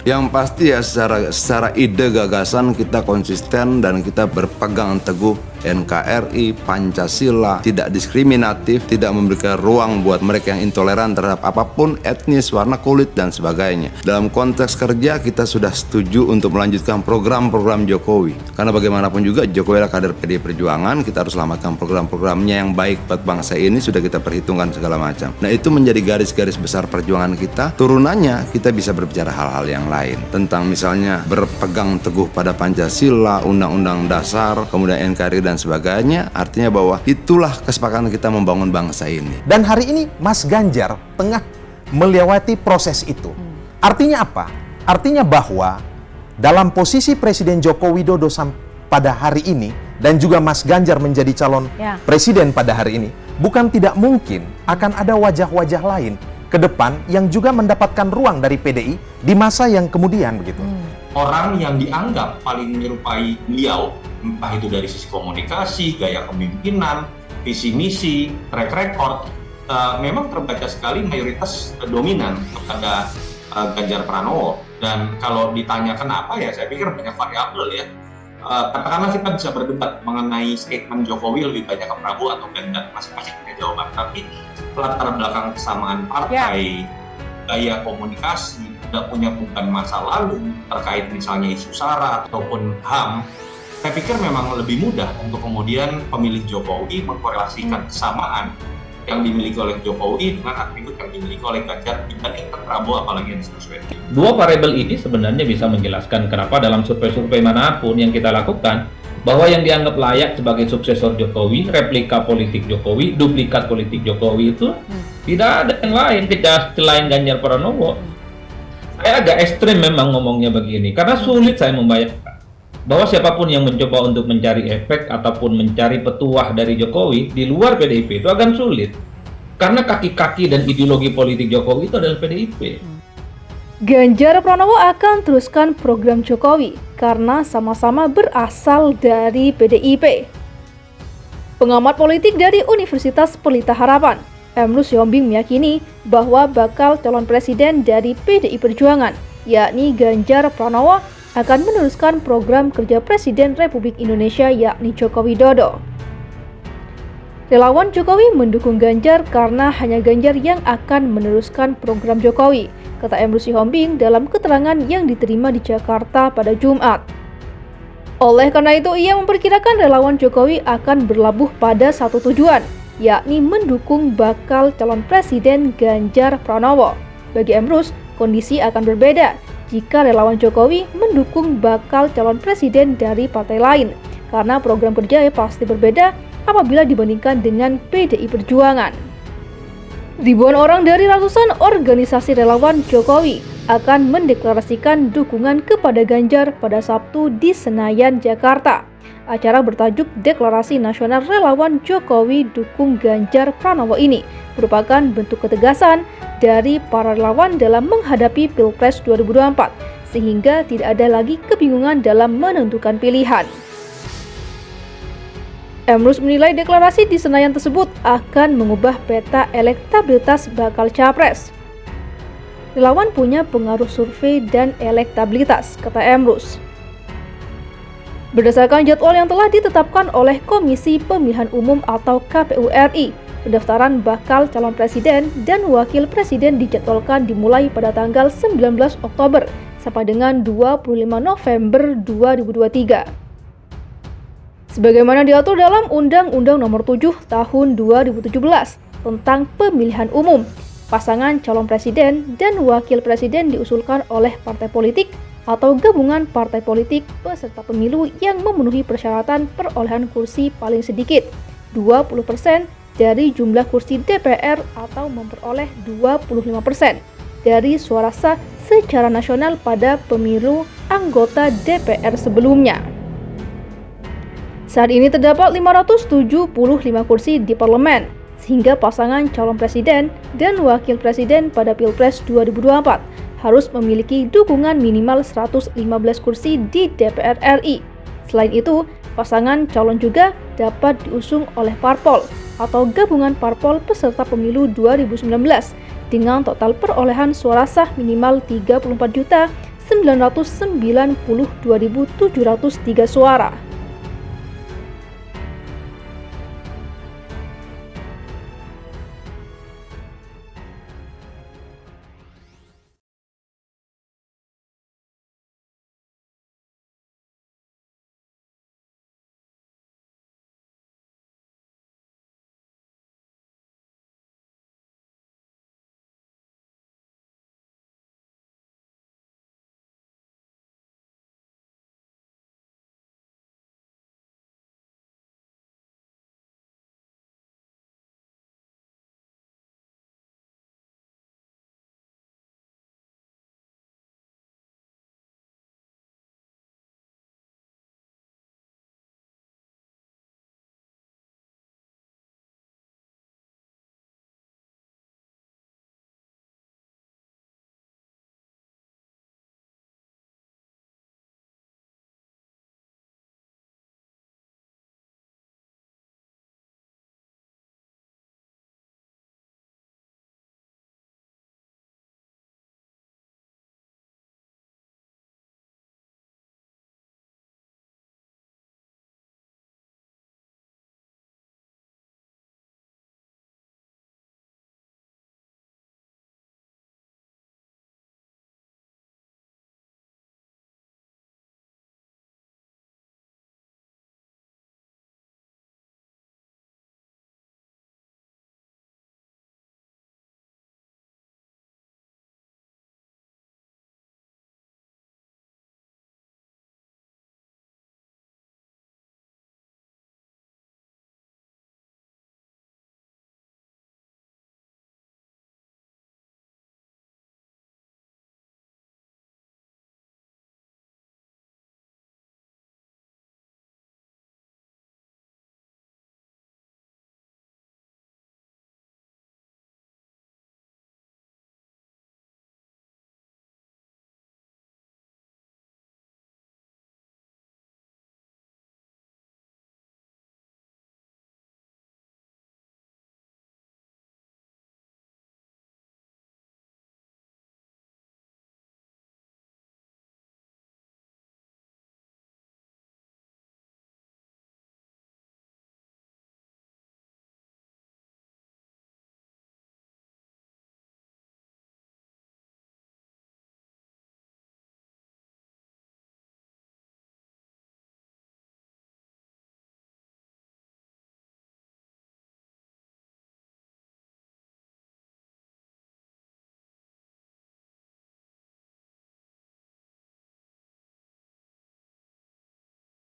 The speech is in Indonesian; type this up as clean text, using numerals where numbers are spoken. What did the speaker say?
Yang pasti ya secara ide gagasan kita konsisten dan kita berpegang teguh NKRI, Pancasila, tidak diskriminatif, tidak memberikan ruang buat mereka yang intoleran terhadap apapun, etnis, warna kulit, dan sebagainya. Dalam konteks kerja kita sudah setuju untuk melanjutkan program-program Jokowi. Karena bagaimanapun juga Jokowi adalah kader PDI Perjuangan, kita harus selamatkan program-programnya yang baik buat bangsa ini, sudah kita perhitungkan segala macam. Nah itu menjadi garis-garis besar perjuangan kita. Turunannya kita bisa berbicara hal-hal yang lain. Tentang misalnya berpegang teguh pada Pancasila, Undang-Undang Dasar, kemudian NKRI dan sebagainya, artinya bahwa itulah kesepakatan kita membangun bangsa ini. Dan hari ini Mas Ganjar tengah melewati proses itu. Artinya apa? Artinya bahwa dalam posisi Presiden Joko Widodo pada hari ini dan juga Mas Ganjar menjadi calon presiden pada hari ini, bukan tidak mungkin akan ada wajah-wajah lain ke depan yang juga mendapatkan ruang dari PDI di masa yang kemudian begitu. Orang yang dianggap paling menyerupai beliau, entah itu dari sisi komunikasi, gaya kepemimpinan, visi misi, track record, memang terbaca sekali mayoritas dominan kepada Ganjar Pranowo. Dan kalau ditanya kenapa ya, saya pikir banyak variabel ya. Katakanlah kita bisa berdebat mengenai statement Jokowi lebih banyak ke Prabowo atau Ganjar, masing-masing punya jawaban. Tapi latar belakang kesamaan partai, gaya komunikasi, tidak punya beban masa lalu terkait misalnya isu SARA ataupun HAM, saya pikir memang lebih mudah untuk kemudian pemilih Jokowi mengkorelasikan kesamaan yang dimiliki oleh Jokowi dengan atribut yang dimiliki oleh Ganjar dibandingkan Prabowo apalagi Anies Baswedan. Dua variabel ini sebenarnya bisa menjelaskan kenapa dalam survei-survei manapun yang kita lakukan, bahwa yang dianggap layak sebagai suksesor Jokowi, replika politik Jokowi, duplikat politik Jokowi itu tidak ada yang lain selain Ganjar Pranowo. Saya agak ekstrim memang ngomongnya begini, karena sulit saya membayangkan bahwa siapapun yang mencoba untuk mencari efek ataupun mencari petuah dari Jokowi di luar PDIP itu akan sulit. Karena kaki-kaki dan ideologi politik Jokowi itu adalah PDIP. Ganjar Pranowo akan teruskan program Jokowi karena sama-sama berasal dari PDIP. Pengamat politik dari Universitas Pelita Harapan, Emrus Yombing meyakini bahwa bakal calon presiden dari PDI Perjuangan, yakni Ganjar Pranowo, akan meneruskan program kerja Presiden Republik Indonesia yakni Joko Widodo. Relawan Jokowi mendukung Ganjar karena hanya Ganjar yang akan meneruskan program Jokowi, kata Emrus Yombing dalam keterangan yang diterima di Jakarta pada Jumat. Oleh karena itu, ia memperkirakan relawan Jokowi akan berlabuh pada satu tujuan, yakni mendukung bakal calon presiden Ganjar Pranowo. Bagi Emrus, kondisi akan berbeda jika relawan Jokowi mendukung bakal calon presiden dari partai lain, karena program kerja pasti berbeda apabila dibandingkan dengan PDI Perjuangan. Ribuan orang dari ratusan organisasi relawan Jokowi akan mendeklarasikan dukungan kepada Ganjar pada Sabtu di Senayan, Jakarta. Acara bertajuk Deklarasi Nasional Relawan Jokowi Dukung Ganjar Pranowo ini merupakan bentuk ketegasan dari para relawan dalam menghadapi Pilpres 2024, sehingga tidak ada lagi kebingungan dalam menentukan pilihan. Emrus menilai deklarasi di Senayan tersebut akan mengubah peta elektabilitas bakal capres. Relawan punya pengaruh survei dan elektabilitas, kata Emrus. Berdasarkan jadwal yang telah ditetapkan oleh Komisi Pemilihan Umum atau KPU RI, pendaftaran bakal calon presiden dan wakil presiden dijadwalkan dimulai pada tanggal 19 Oktober sampai dengan 25 November 2023. Sebagaimana diatur dalam Undang-Undang Nomor 7 Tahun 2017 tentang Pemilihan Umum, pasangan calon presiden dan wakil presiden diusulkan oleh partai politik atau gabungan partai politik peserta pemilu yang memenuhi persyaratan perolehan kursi paling sedikit 20% dari jumlah kursi DPR atau memperoleh 25% dari suara sah secara nasional pada pemilu anggota DPR sebelumnya. Saat ini terdapat 575 kursi di parlemen, sehingga pasangan calon presiden dan wakil presiden pada Pilpres 2024 harus memiliki dukungan minimal 115 kursi di DPR RI. Selain itu, pasangan calon juga dapat diusung oleh parpol atau gabungan parpol peserta pemilu 2019 dengan total perolehan suara sah minimal 34.150.000 992.703 suara.